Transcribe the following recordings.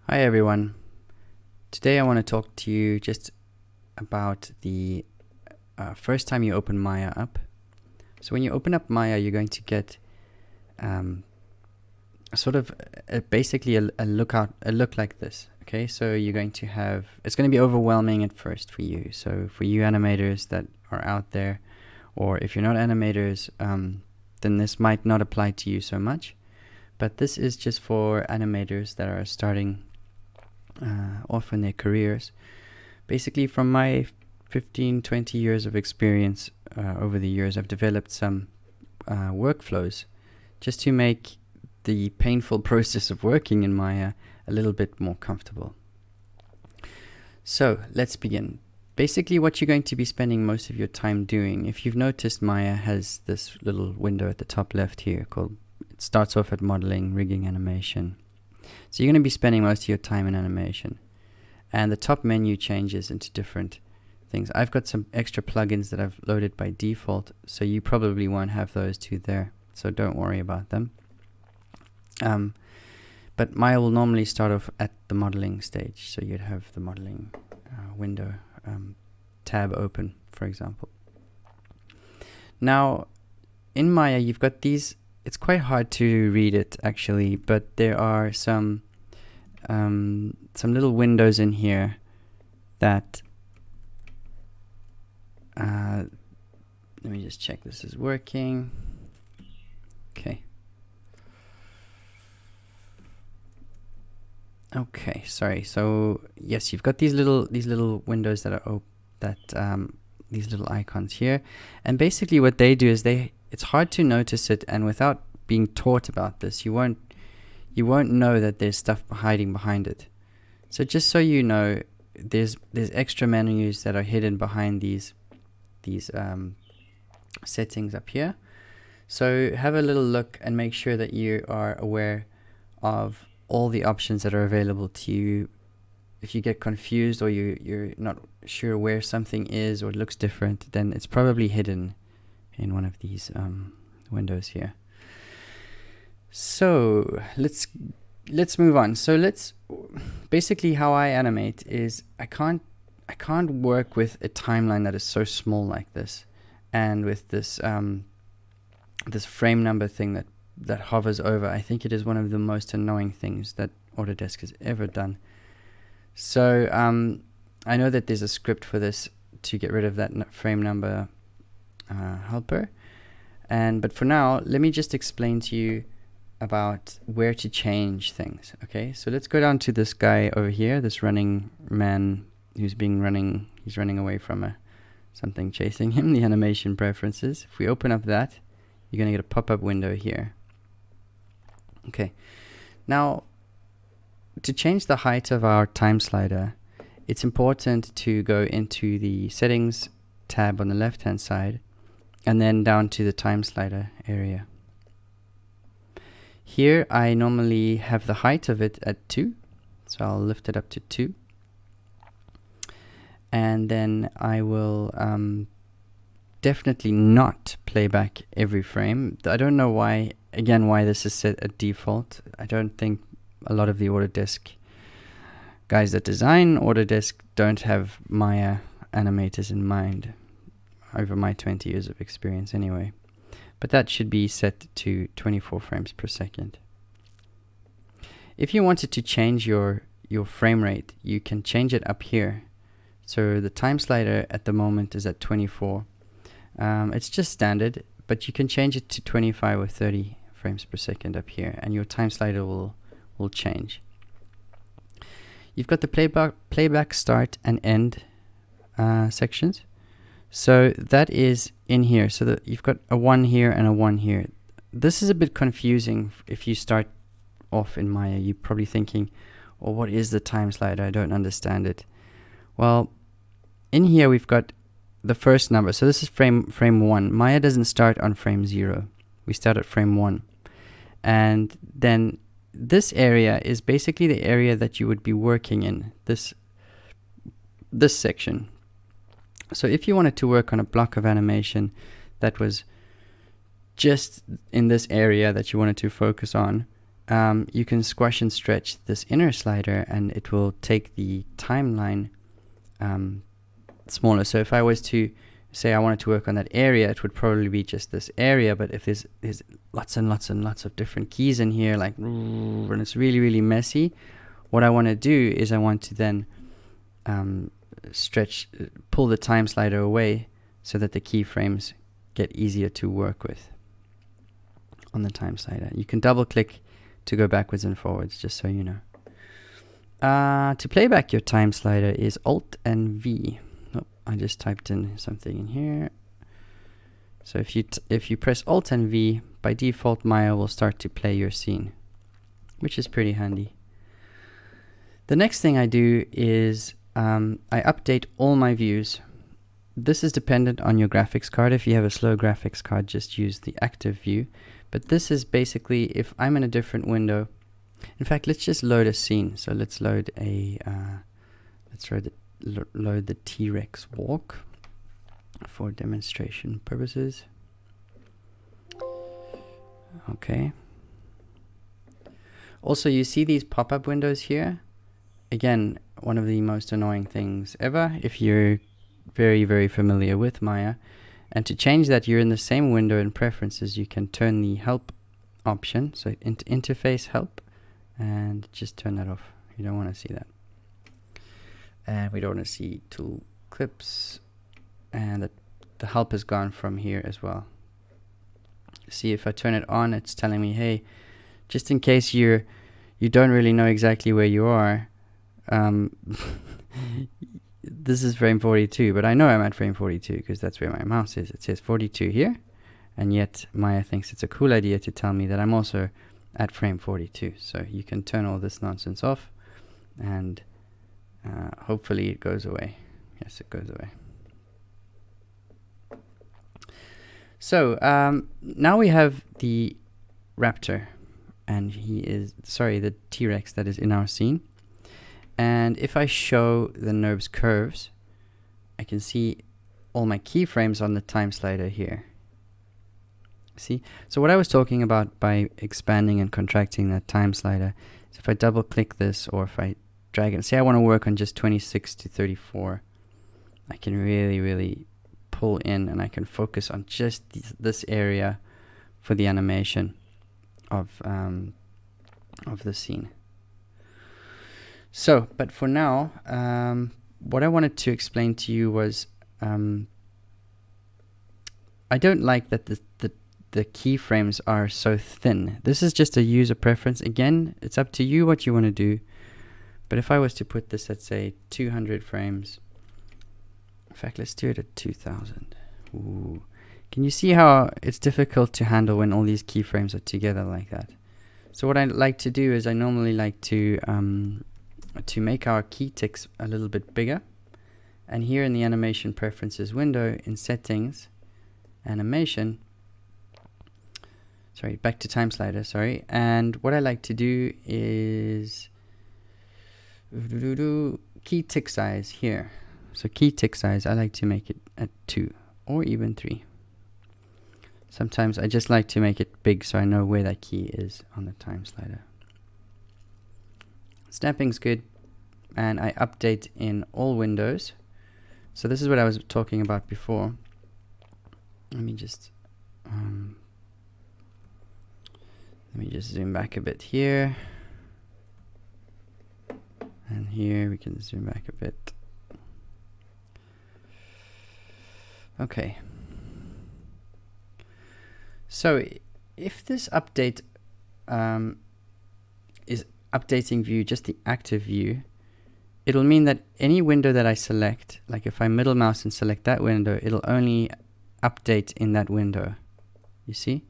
Hi everyone. Today I want to talk to you just about the first time you open Maya up. So when you open up Maya, you're going to get basically a look like this. Okay, so you're going to have, it's going to be overwhelming at first for you. So for you animators that are out there, or if you're not animators, then this might not apply to you so much. But this is just for animators that are starting off in their careers. Basically, from my 15-20 years of experience over the years, I've developed some workflows just to make the painful process of working in Maya a little bit more comfortable. So let's begin. Basically, what you're going to be spending most of your time doing, if you've noticed, Maya has this little window at the top left here called, it starts off at modeling, rigging, animation. So you're going to be spending most of your time in animation. And the top menu changes into different things. I've got some extra plugins that I've loaded by default, so you probably won't have those two there, so don't worry about them. But Maya will normally start off at the modeling stage, so you'd have the modeling window tab open, for example. Now, in Maya, you've got these. It's quite hard to read it actually, but there are some little windows in here that let me just check this is working. Okay, sorry. So yes, you've got these little windows that are these little icons here, and basically what they do is it's hard to notice it, and without being taught about this, you won't know that there's stuff hiding behind it. So just so you know, there's extra menus that are hidden behind these settings up here. So have a little look and make sure that you are aware of all the options that are available to you. If you get confused or you're not sure where something is or it looks different, then it's probably hidden in one of these windows here. So let's move on. So basically how I animate is I can't work with a timeline that is so small like this, and with this this frame number thing that hovers over. I think it is one of the most annoying things that Autodesk has ever done. So I know that there's a script for this to get rid of that frame number helper, but for now, let me just explain to you about where to change things. Okay, so let's go down to this guy over here, this running man he's running away from something chasing him, the animation preferences. If we open up that, you're going to get a pop-up window here. Okay, now to change the height of our time slider, it's important to go into the settings tab on the left hand side and then down to the time slider area. Here I normally have the height of it at 2, so I'll lift it up to 2, and then I will definitely not play back every frame. I don't know why this is set at default. I don't think a lot of the Autodesk guys that design Autodesk don't have Maya animators in mind, over my 20 years of experience anyway. But that should be set to 24 frames per second. If you wanted to change your frame rate, you can change it up here. So the time slider at the moment is at 24. It's just standard, but you can change it to 25 or 30 frames per second up here, and your time slider will change. You've got the playback start and end sections. So that is in here. So that you've got a 1 here and a 1 here. This is a bit confusing if you start off in Maya. You're probably thinking, well, what is the time slider? I don't understand it. Well, in here we've got the first number. So this is frame 1. Maya doesn't start on frame 0. We start at frame 1. And then this area is basically the area that you would be working in, this section. So if you wanted to work on a block of animation that was just in this area that you wanted to focus on, you can squash and stretch this inner slider, and it will take the timeline smaller. So if I was to say I wanted to work on that area, it would probably be just this area. But if there's lots and lots and lots of different keys in here, like, and it's really, really messy, what I want to do is I want to then pull the time slider away so that the keyframes get easier to work with on the time slider. You can double click to go backwards and forwards, just so you know. To play back your time slider is Alt and V. Oh, I just typed in something in here. So if you press Alt and V, by default Maya will start to play your scene, which is pretty handy. The next thing I do is I update all my views. This is dependent on your graphics card. If you have a slow graphics card, just use the active view. But this is basically if I'm in a different window. In fact, let's just load a scene. So let's load load the T-Rex walk for demonstration purposes. Okay. Also, you see these pop-up windows here? Again, one of the most annoying things ever if you're very, very familiar with Maya. And to change that, you're in the same window in preferences. You can turn the help option, so interface help, and just turn that off. You don't want to see that. And we don't want to see tool clips, and the help is gone from here as well. See, if I turn it on, it's telling me, hey, just in case you don't really know exactly where you are, this is frame 42, but I know I'm at frame 42 because that's where my mouse is. It says 42 here, and yet Maya thinks it's a cool idea to tell me that I'm also at frame 42. So you can turn all this nonsense off, and hopefully it goes away. Yes, it goes away. So now we have the raptor, and the T-Rex that is in our scene. And if I show the NURBS curves, I can see all my keyframes on the time slider here. See? So what I was talking about by expanding and contracting that time slider is if I double click this, or if I drag it, say I want to work on just 26 to 34, I can really, really pull in, and I can focus on just this area for the animation of the scene. So, but for now, what I wanted to explain to you was I don't like that the keyframes are so thin. This is just a user preference. Again, it's up to you what you want to do. But if I was to put this at, say, 200 frames, in fact, let's do it at 2000. Ooh. Can you see how it's difficult to handle when all these keyframes are together like that? So what I like to do is I normally like to make our key ticks a little bit bigger. And here in the animation preferences window, in settings, animation, back to time slider, and what I like to do is key tick size here. So key tick size, I like to make it at 2 or even 3. Sometimes I just like to make it big so I know where that key is on the time slider. Snapping's good, and I update in all windows. So this is what I was talking about before. Let me just zoom back a bit here, and here we can zoom back a bit. Okay. So if this update is updating view, just the active view, it'll mean that any window that I select, like if I middle mouse and select that window, it'll only update in that window. You see?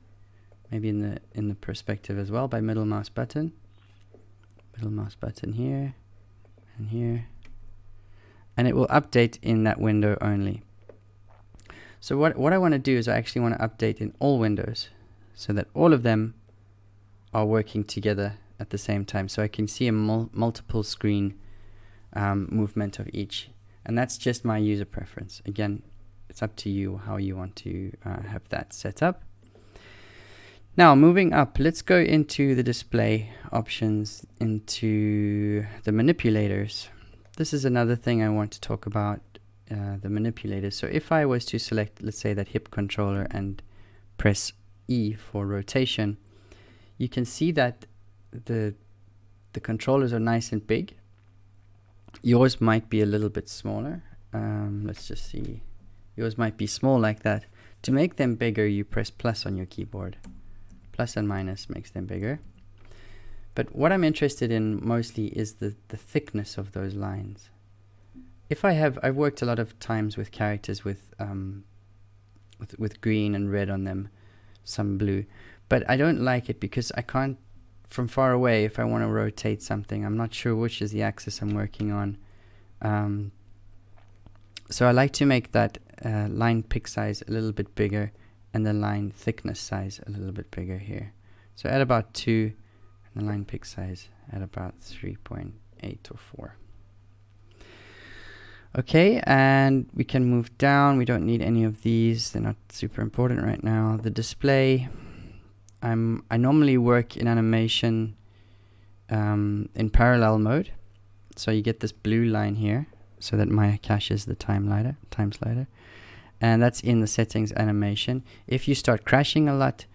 Maybe in the perspective as well by middle mouse button here and here, and it will update in that window only. So what I want to do is I actually want to update in all windows so that all of them are working together at the same time, so I can see a multiple screen movement of each. And that's just my user preference. Again, it's up to you how you want to have that set up. Now moving up, let's go into the display options, into the manipulators. This is another thing I want to talk about, the manipulators. So if I was to select, let's say, that hip controller and press E for rotation, you can see that the controllers are nice and big. Yours might be a little bit smaller. Let's just see. Yours might be small like that. To make them bigger, you press plus on your keyboard. Plus and minus makes them bigger. But what I'm interested in mostly is the thickness of those lines. I've worked a lot of times with characters with green and red on them, some blue, but I don't like it because I can't, from far away, if I want to rotate something, I'm not sure which is the axis I'm working on. So I like to make that line pick size a little bit bigger and the line thickness size a little bit bigger here. So at about 2, and the line pick size at about 3.8 or 4. Okay, and we can move down. We don't need any of these. They're not super important right now. The display, I normally work in animation in parallel mode. So you get this blue line here, so that Maya caches the time slider. And that's in the settings animation. If you start crashing a lot,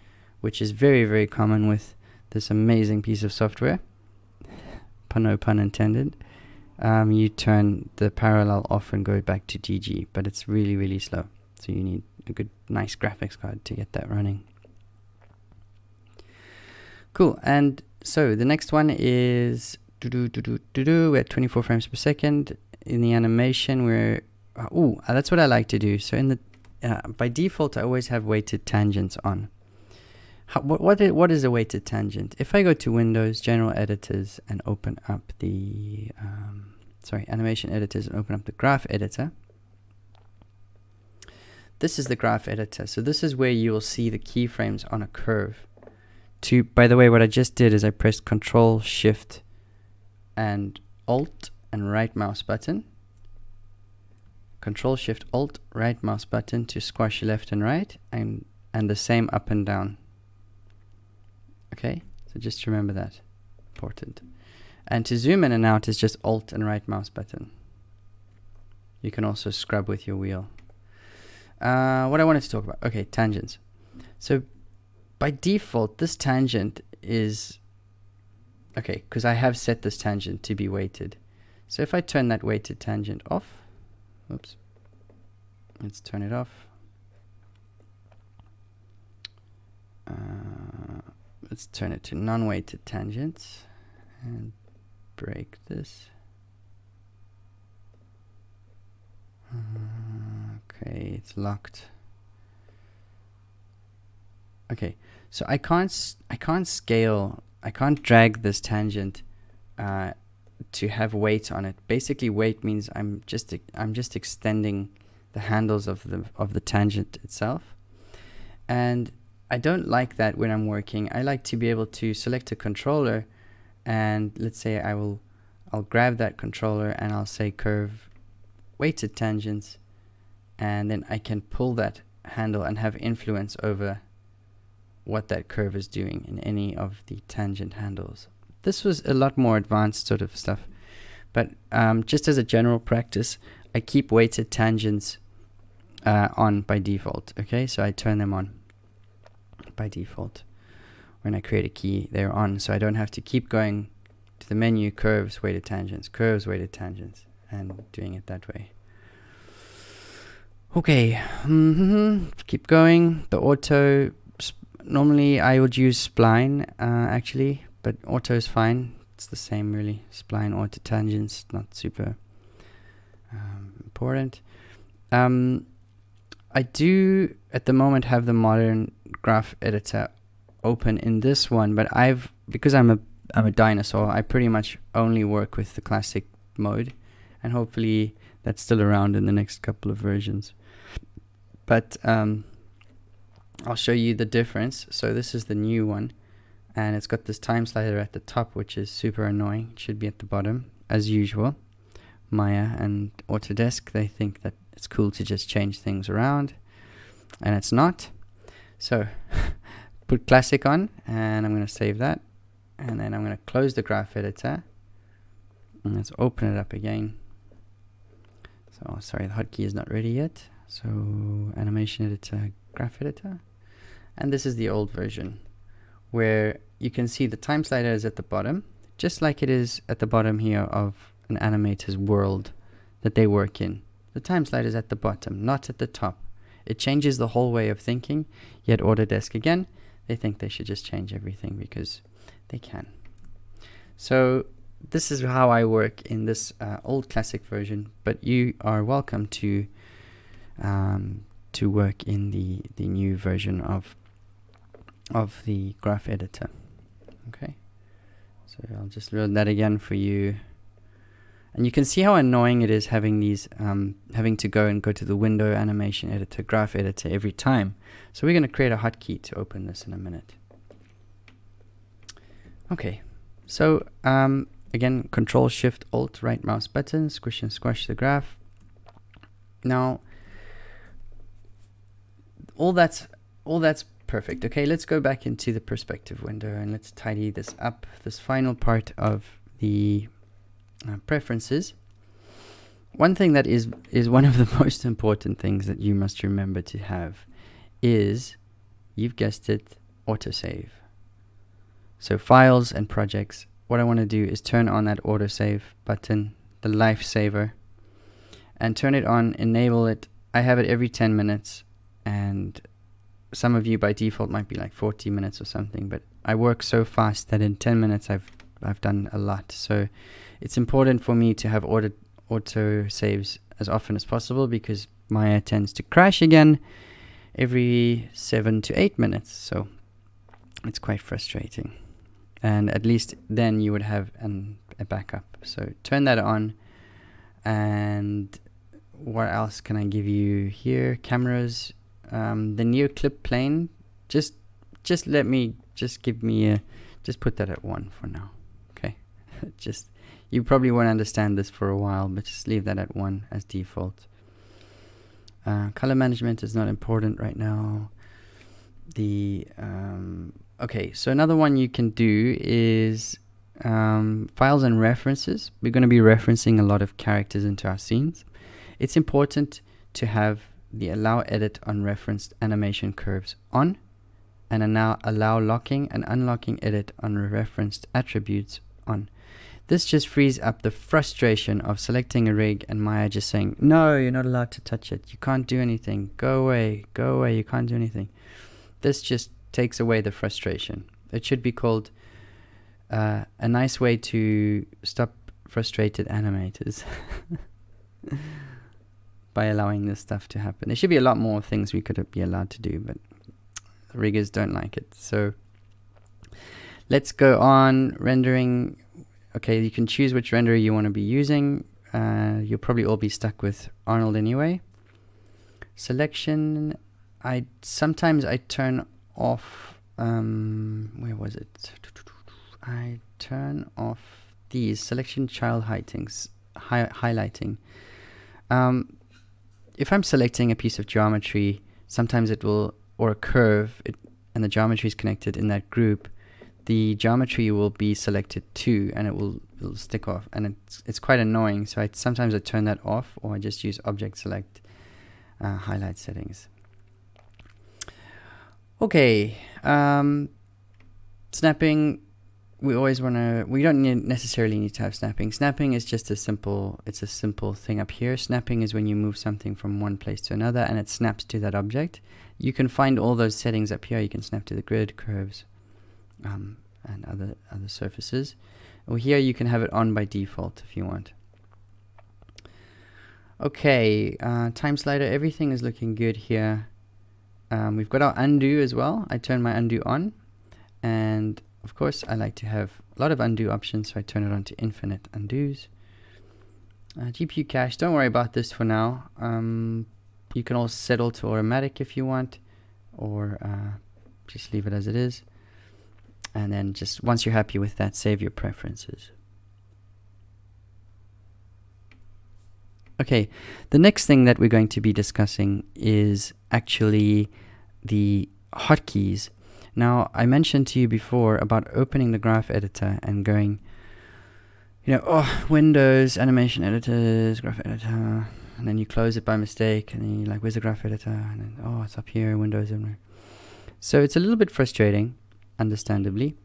which is very, very common with this amazing piece of software, no pun intended, you turn the parallel off and go back to GG, but it's really, really slow. So you need a good, nice graphics card to get that running. Cool, and so the next one is we're at 24 frames per second. In the animation, we're that's what I like to do. So in the by default, I always have weighted tangents on. What is a weighted tangent? If I go to Windows, General Editors, and open up the Animation Editors, and open up the Graph Editor. This is the Graph Editor. So this is where you will see the keyframes on a curve. By the way, what I just did is I pressed Control, Shift, and Alt and right mouse button. Control Shift Alt right mouse button to squash left and right, and the same up and down. Okay, so just remember that. Important. And to zoom in and out is just Alt and right mouse button. You can also scrub with your wheel. What I wanted to talk about. Okay, tangents. So by default, this tangent is okay, because I have set this tangent to be weighted. So if I turn that weighted tangent off, oops, let's turn it off. Let's turn it to non-weighted tangents and break this. Okay, it's locked. Okay, so I can't scale. I can't drag this tangent to have weight on it. Basically, weight means I'm just extending the handles of the tangent itself, and I don't like that when I'm working. I like to be able to select a controller, and let's say I'll grab that controller and I'll say curve weighted tangents, and then I can pull that handle and have influence over what that curve is doing in any of the tangent handles. This was a lot more advanced sort of stuff, but just as a general practice, I keep weighted tangents on by default. Okay, so I turn them on by default. When I create a key, they're on, so I don't have to keep going to the menu, curves, weighted tangents, and doing it that way. Okay, keep going. The auto, normally I would use spline actually, but auto is fine. It's the same really. Spline, auto, tangents, not super important. I do at the moment have the modern graph editor open in this one, but because I'm a dinosaur, I pretty much only work with the classic mode, and hopefully that's still around in the next couple of versions. But I'll show you the difference. So this is the new one, and it's got this time slider at the top, which is super annoying. It should be at the bottom as usual. Maya and Autodesk, they think that it's cool to just change things around, and it's not. So put classic on, and I'm going to save that, and then I'm going to close the graph editor, and let's open it up again. So sorry, the hotkey is not ready yet. So animation editor, graph editor, and this is the old version where you can see the time slider is at the bottom, just like it is at the bottom here of an animator's world that they work in. The time slider is at the bottom, not at the top. It changes the whole way of thinking, yet Autodesk, again, they think they should just change everything because they can. So this is how I work in this old classic version, but you are welcome to work in the new version of the graph editor. Okay, so I'll just load that again for you. And you can see how annoying it is having these, having to go to the window, animation editor, graph editor every time. So we're going to create a hotkey to open this in a minute. Okay, so again, Control Shift Alt right mouse button, squish and squash the graph. Now, all that's perfect. Okay, let's go back into the perspective window and let's tidy this up. This final part of the preferences. One thing that is one of the most important things that you must remember to have is, you've guessed it, autosave. So files and projects, what I want to do is turn on that autosave button, the lifesaver, and turn it on, enable it. I have it every 10 minutes, and some of you by default might be like 40 minutes or something, but I work so fast that in 10 minutes I've done a lot. So it's important for me to have auto saves as often as possible, because Maya tends to crash again every 7 to 8 minutes. So it's quite frustrating. And at least then you would have a backup. So turn that on. And what else can I give you here? Cameras, the new clip plane. Just put that at 1 for now. Okay. You probably won't understand this for a while, but just leave that at 1 as default. Color management is not important right now. Okay, so another one you can do is files and references. We're going to be referencing a lot of characters into our scenes. It's important to have the allow edit on referenced animation curves on, and allow locking and unlocking edit on referenced attributes on. This just frees up the frustration of selecting a rig and Maya just saying, no, you're not allowed to touch it. You can't do anything. Go away, you can't do anything. This just takes away the frustration. It should be called a nice way to stop frustrated animators by allowing this stuff to happen. There should be a lot more things we could be allowed to do, but riggers don't like it. So let's go on rendering. Okay, you can choose which renderer you want to be using. You'll probably all be stuck with Arnold anyway. Selection, sometimes I turn off, where was it? I turn off these selection child highlighting. If I'm selecting a piece of geometry, sometimes it will, or a curve, and the geometry is connected in that group, the geometry will be selected too, and it'll stick off, and it's quite annoying. So sometimes I turn that off, or I just use object select highlight settings. Okay, snapping. We don't necessarily need to have snapping. Snapping is just it's a simple thing up here. Snapping is when you move something from one place to another and it snaps to that object. You can find all those settings up here. You can snap to the grid, curves, and other surfaces. Or here you can have it on by default if you want. Okay, time slider, everything is looking good here. We've got our undo as well. I turn my undo on, and of course I like to have a lot of undo options, so I turn it on to infinite undos. GPU cache, don't worry about this for now. You can also settle to automatic if you want, or just leave it as it is. And then just once you're happy with that, save your preferences. Okay, the next thing that we're going to be discussing is actually the hotkeys. Now, I mentioned to you before about opening the graph editor and going, oh, Windows, animation editors, graph editor, and then you close it by mistake, and then you're like, where's the graph editor? And then, oh, it's up here, Windows. So it's a little bit frustrating, understandably.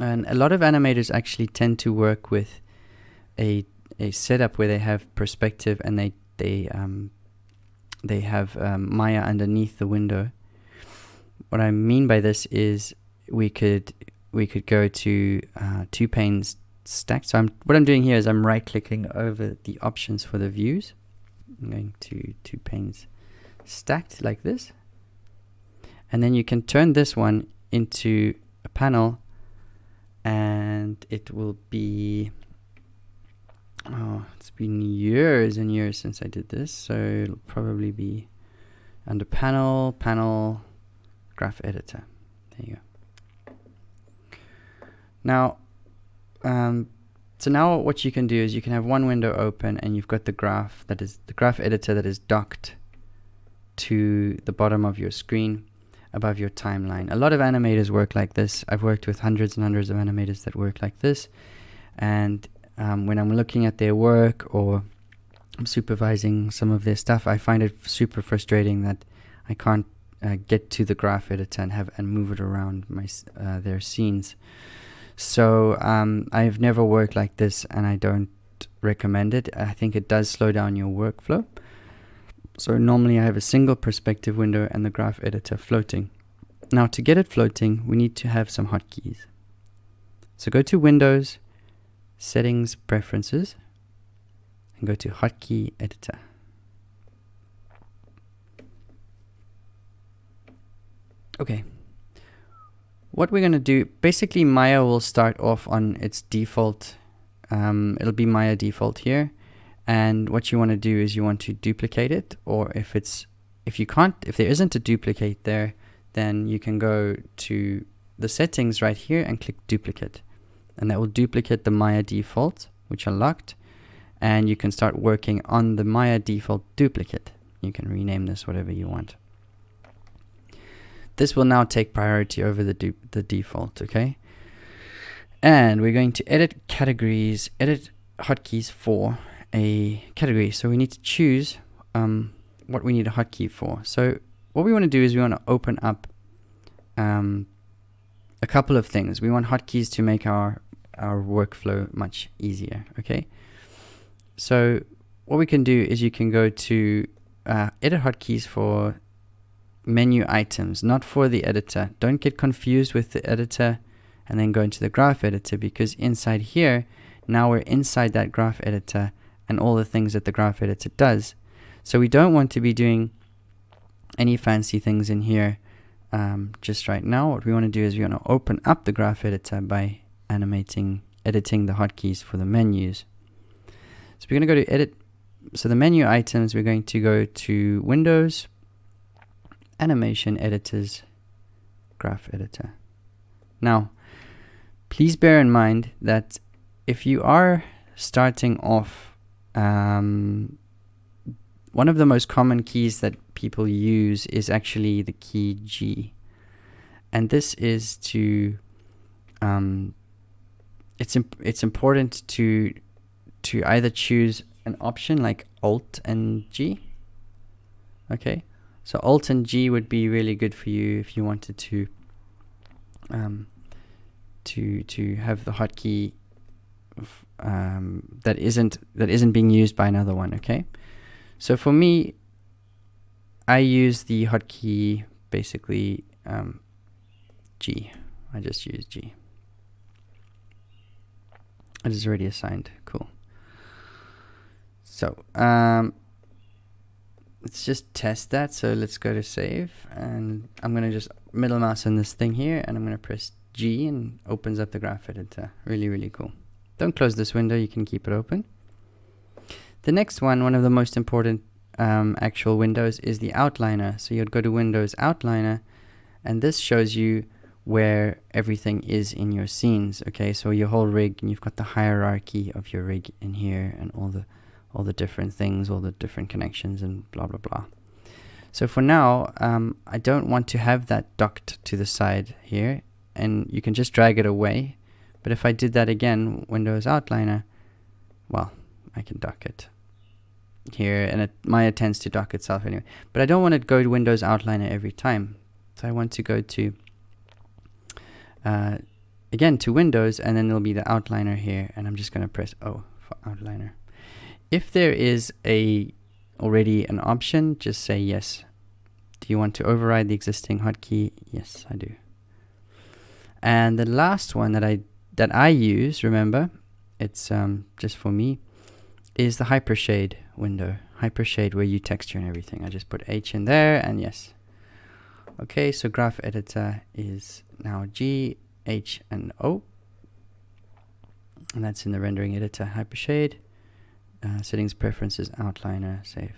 And a lot of animators actually tend to work with a setup where they have perspective and they have Maya underneath the window. What I mean by this is we could go to 2 panes stacked. So what I'm doing here is I'm right clicking over the options for the views. I'm going to 2 panes stacked like this, and then you can turn this one into a panel, and it will be, it's been years and years since I did this, so it'll probably be under panel graph editor. There you go. Now so now what you can do is you can have one window open, and you've got the graph editor that is docked to the bottom of your screen above your timeline. A lot of animators work like this. I've worked with hundreds and hundreds of animators that work like this, and when I'm looking at their work or I'm supervising some of their stuff, I find it super frustrating that I can't get to the graph editor and move it around their scenes. So I've never worked like this, and I don't recommend it. I think it does slow down your workflow. So normally I have a single perspective window and the graph editor floating. Now to get it floating, we need to have some hotkeys. So go to Windows, Settings, Preferences, and go to Hotkey Editor. Okay. What we're going to do, basically Maya will start off on its default. It'll be Maya default here. And what you want to do is you want to duplicate it, or if there isn't a duplicate there, then you can go to the settings right here and click duplicate. And that will duplicate the Maya default, which are locked. And you can start working on the Maya default duplicate. You can rename this whatever you want. This will now take priority over the default, okay? And we're going to edit categories, edit hotkeys for a category. So we need to choose what we need a hotkey for. So what we want to do is we want to open up a couple of things. We want hotkeys to make our workflow much easier, okay? So what we can do is you can go to edit hotkeys for menu items, not for the editor. Don't get confused with the editor and then go into the graph editor, because inside here, now we're inside that graph editor and all the things that the graph editor does. So we don't want to be doing any fancy things in here just right now. What we want to do is we want to open up the graph editor by editing the hotkeys for the menus. So we're going to go to edit. So the menu items, we're going to go to Windows, Animation Editors, Graph Editor. Now, please bear in mind that if you are starting off, one of the most common keys that people use is actually the key G. And this is to, it's important to either choose an option like Alt and G. Okay. So Alt and G would be really good for you if you wanted to have the hotkey that isn't being used by another one. Okay, so for me, I use the hotkey basically G. I just use G. It is already assigned. Cool. So let's just test that. So let's go to save, and I'm going to just middle mouse on this thing here, and I'm going to press G, and opens up the graph editor. Really, really cool. Don't close this window, you can keep it open. The next one of the most important actual windows is the outliner. So you'd go to Windows Outliner, and this shows you where everything is in your scenes. Okay, so your whole rig, and you've got the hierarchy of your rig in here, and all the different things, all the different connections, and blah blah blah. So for now, I don't want to have that docked to the side here, and you can just drag it away. But if I did that again, Windows Outliner, well, I can dock it here, and Maya tends to dock itself anyway. But I don't want to go to Windows Outliner every time. So I want to go to, again, to Windows, and then there'll be the outliner here, and I'm just going to press O for outliner. If there is already an option, just say yes. Do you want to override the existing hotkey? Yes, I do. And the last one that I use, remember, it's just for me, is the hypershade window. Hypershade where you texture and everything. I just put H in there, and yes. Okay, so graph editor is now G, H, and O. And that's in the rendering editor, hypershade. Settings, preferences, outliner, save.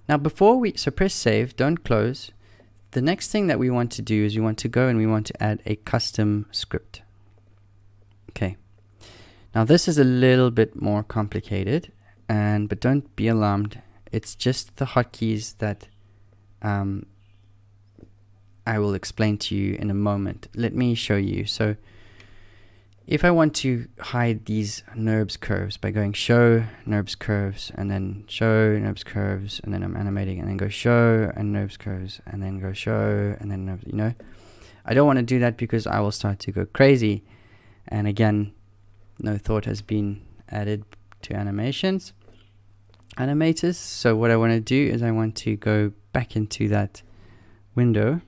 Now so press save, don't close. The next thing that we want to do is we want to go and we want to add a custom script. Okay. Now this is a little bit more complicated, but don't be alarmed. It's just the hotkeys that I will explain to you in a moment. Let me show you. So if I want to hide these NURBS curves by going show NURBS curves and then show NURBS curves, and then I'm animating and then go show and NURBS curves and then go show and then NURBS, you know, I don't want to do that because I will start to go crazy. And again, no thought has been added to animators. So what I want to do is I want to go back into that window.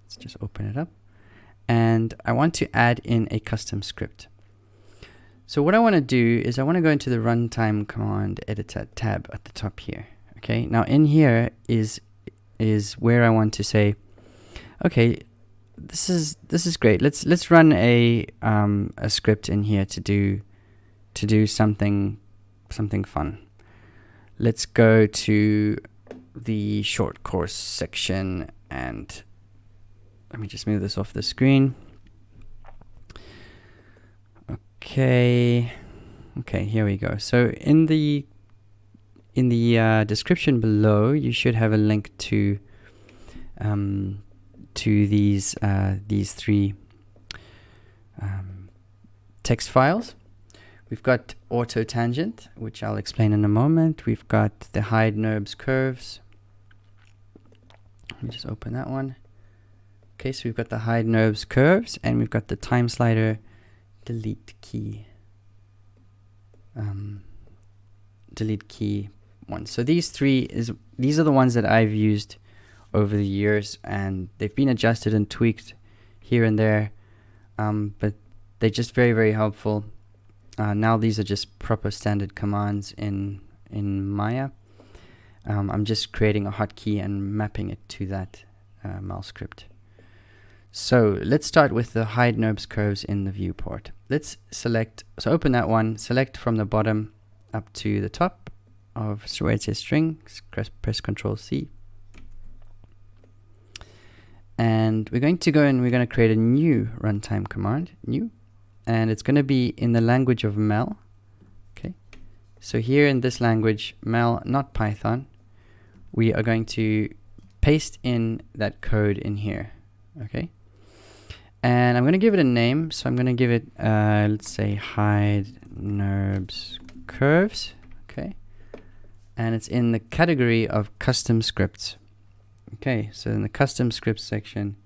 Let's just open it up. And I want to add in a custom script. So what I want to do is I want to go into the runtime command editor tab at the top here. Okay, now in here is where I want to say, okay, this is great. Let's run a script in here to do something fun. Let's go to the short course section, and let me just move this off the screen. Okay, here we go. So in the description below, you should have a link to these three text files. We've got auto tangent, which I'll explain in a moment. We've got the hide NURBS curves. Let me just open that one. Okay, so we've got the hide NURBS curves, and we've got the time slider delete key one. So these are the ones that I've used over the years, and they've been adjusted and tweaked here and there, but they're just very, very helpful. Now these are just proper standard commands in Maya. I'm just creating a hotkey and mapping it to that mal script. So let's start with the hide NURBS curves in the viewport. Let's select, so open that one, select from the bottom up to the top of where it says string, press Control C. And we're going to go and we're going to create a new runtime command, new, and it's going to be in the language of Mel. Okay, so here in this language, Mel, not Python, we are going to paste in that code in here. Okay, and I'm going to give it a name. So I'm going to give it, let's say, hide NURBS curves. Okay, and it's in the category of custom scripts. Okay, so in the custom scripts section,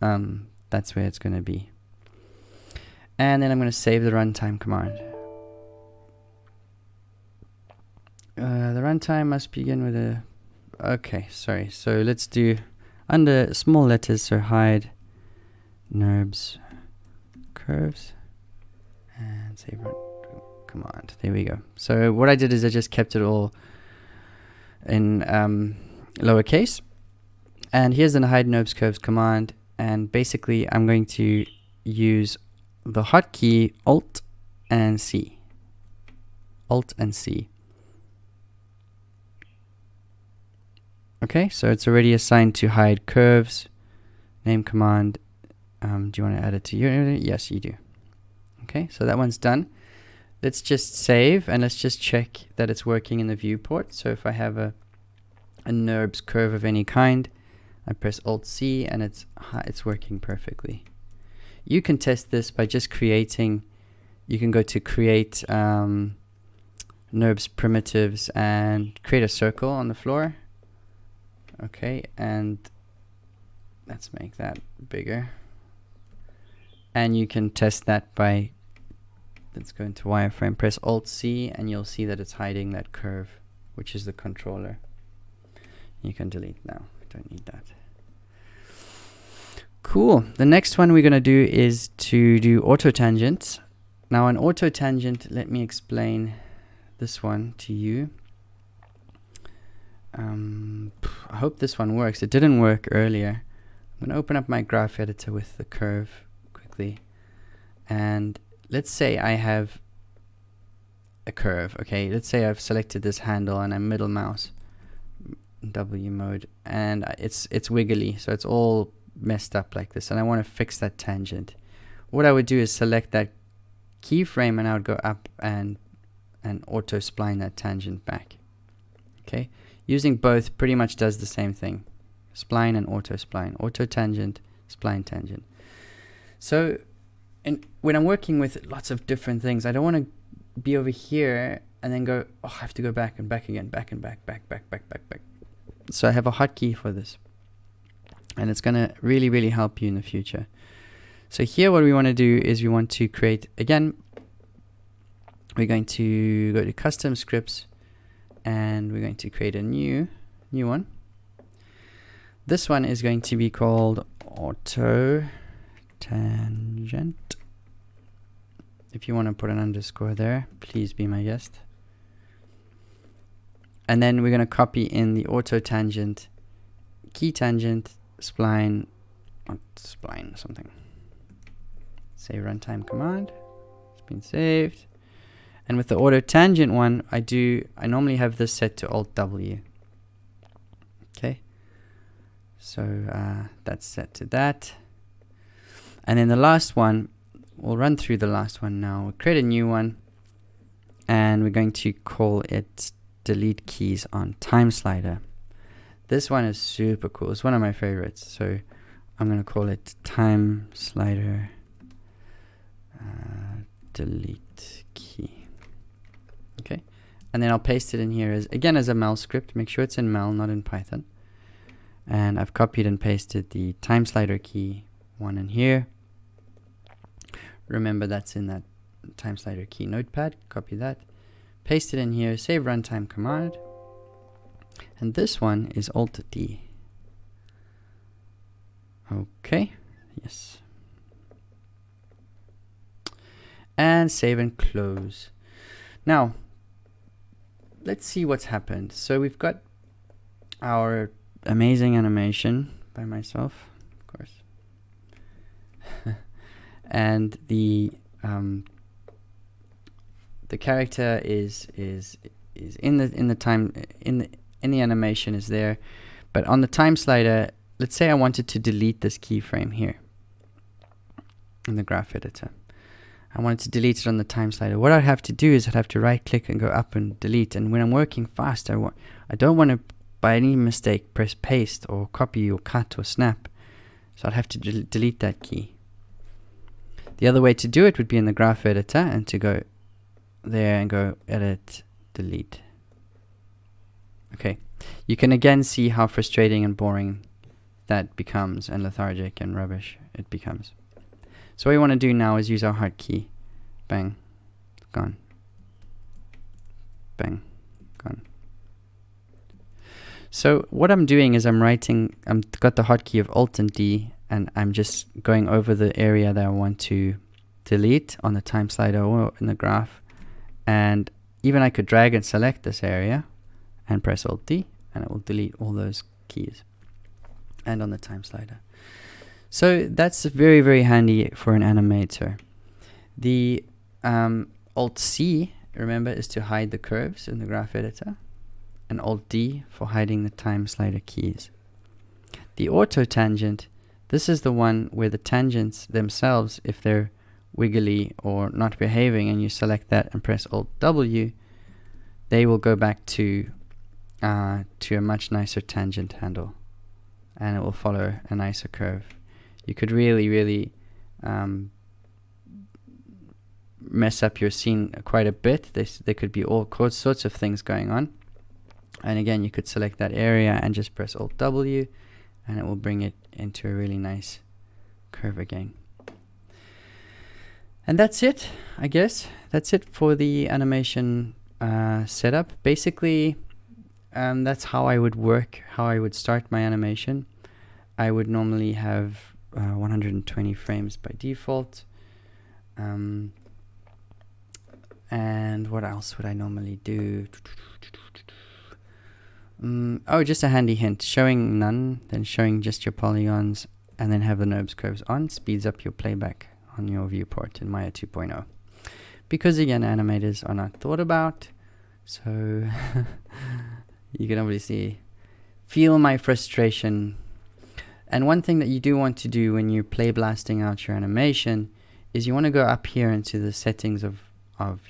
that's where it's going to be. And then I'm going to save the runtime command. The runtime must begin with a, okay, sorry. So let's do under small letters, so hide NURBS curves and save run command. There we go. So what I did is I just kept it all in lowercase. And here's the hide NURBS curves command, and basically I'm going to use the hotkey Alt and C. Alt and C. Okay, so it's already assigned to hide curves. Name command. Do you want to add it to your? Yes, you do. Okay, so that one's done. Let's just save and let's just check that it's working in the viewport. So if I have a a NURBS curve of any kind. I press Alt C and it's working perfectly. You can test this by just creating, you can go to create NURBS primitives and create a circle on the floor. Okay, and let's make that bigger. And you can test that by, let's go into wireframe, press Alt C, and you'll see that it's hiding that curve, which is the controller. You can delete now, don't need that. Cool. The next one we're going to do is to do auto tangents. Now an auto tangent, let me explain this one to you. I hope this one works. It didn't work earlier. I'm going to open up my graph editor with the curve quickly. And let's say I have a curve. Okay, let's say I've selected this handle and I'm middle mouse W mode, and it's wiggly, so it's all messed up like this, and I want to fix that tangent. What I would do is select that keyframe and I would go up and auto spline that tangent back. Okay, using both pretty much does the same thing. Spline and auto spline, auto tangent, spline tangent. So when I'm working with lots of different things, I don't want to be over here and then go, oh, I have to go back and back again, back and back, back. So I have a hotkey for this, and it's going to really help you in the future. So here what we want to do is we want to create, again, we're going to go to custom scripts, and we're going to create a new one. This one is going to be called auto tangent. If you want to put an underscore there, please be my guest. And then we're going to copy in the auto tangent, key tangent, spline, not spline, something. Say runtime command. It's been saved. And with the auto tangent one, I normally have this set to Alt W. Okay. So that's set to that. And then the last one, we'll run through the last one now. We'll create a new one, and we're going to call it delete keys on time slider. This one is super cool. It's one of my favorites. So I'm going to call it time slider delete key. Okay. And then I'll paste it in here as a mel script. Make sure it's in mel, not in Python. And I've copied and pasted the time slider key one in here. Remember, that's in that time slider key notepad. Copy that. Paste it in here, save runtime command, and this one is Alt D. Okay, yes. And save and close. Now, let's see what's happened. So we've got our amazing animation by myself, of course. And the character is in the animation is there, but on the time slider, let's say I wanted to delete this keyframe here in the graph editor. I wanted to delete it on the time slider. What I'd have to do is I'd have to right click and go up and delete. And when I'm working fast, I don't want to by any mistake press paste or copy or cut or snap. So I'd have to delete that key. The other way to do it would be in the graph editor and to go there and go edit, delete. Okay, you can again see how frustrating and boring that becomes, and lethargic and rubbish it becomes. So what we want to do now is use our hotkey. Bang, gone. Bang, gone. So what I'm doing is I've got the hotkey of Alt and D, and I'm just going over the area that I want to delete on the time slider or in the graph. And even I could drag and select this area and press Alt D, and it will delete all those keys. And on the time slider. So that's very handy for an animator. The Alt C, remember, is to hide the curves in the graph editor, and Alt D for hiding the time slider keys. The auto tangent, this is the one where the tangents themselves, if they're wiggly or not behaving, and you select that and press Alt W, they will go back to to a much nicer tangent handle, and it will follow a nicer curve. You could really mess up your scene quite a bit. There could be all sorts of things going on. And again, you could select that area and just press Alt W, and it will bring it into a really nice curve again. And that's it, I guess. That's it for the animation setup. Basically, that's how I would work, how I would start my animation. I would normally have 120 frames by default. And what else would I normally do? Oh, just a handy hint. Showing none, then showing just your polygons, and then have the NURBS curves on, speeds up your playback on your viewport in Maya 2.0. Because again, animators are not thought about, so you can obviously feel my frustration. And one thing that you do want to do when you're play blasting out your animation is you want to go up here into the settings of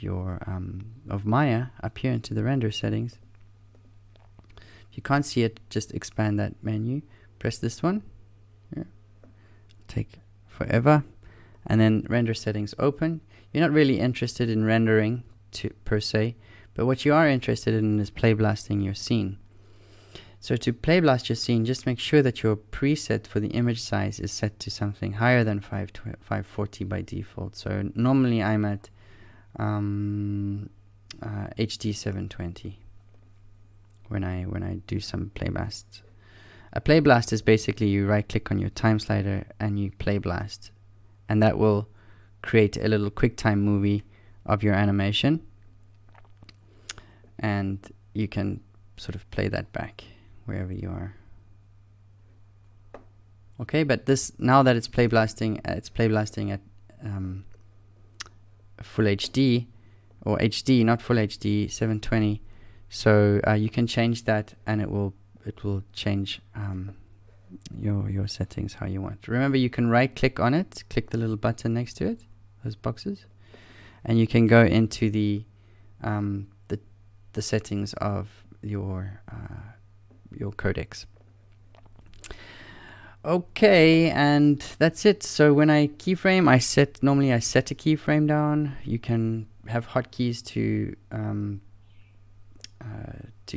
your of Maya, up here into the render settings. If you can't see it, just expand that menu, press this one. Yeah. Take forever, and then render settings open. You're not really interested in rendering per se, but what you are interested in is play blasting your scene. So to play blast your scene, just make sure that your preset for the image size is set to something higher than 540 by default. So normally I'm at HD 720 when I do some play blasts. A play blast is basically you right click on your time slider and you play blast, and that will create a little QuickTime movie of your animation, and you can sort of play that back wherever you are. Okay, but this, now that it's play blasting at full HD, or HD, not full HD, 720. So you can change that, and it will change your settings how you want. Remember, you can right click on it, click the little button next to it, those boxes, and you can go into the settings of your codecs. Okay, and that's it. So when I keyframe, normally I set a keyframe down. You can have hotkeys to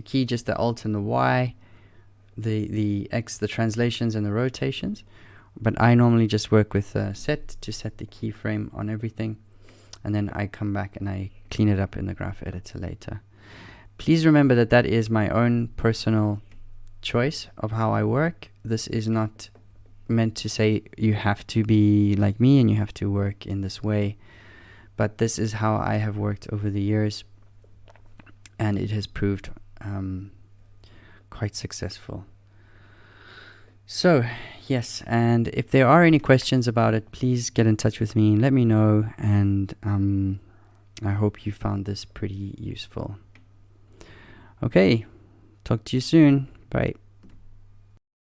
key just the Alt and the Y, the X, the translations and the rotations. But I normally just work with set to set the keyframe on everything, and then I come back and I clean it up in the graph editor later. Please remember that that is my own personal choice of how I work. This is not meant to say you have to be like me and you have to work in this way, but this is how I have worked over the years, and it has proved quite successful. So yes, and if there are any questions about it, please get in touch with me and let me know, and I hope you found this pretty useful. Okay, talk to you soon. Bye.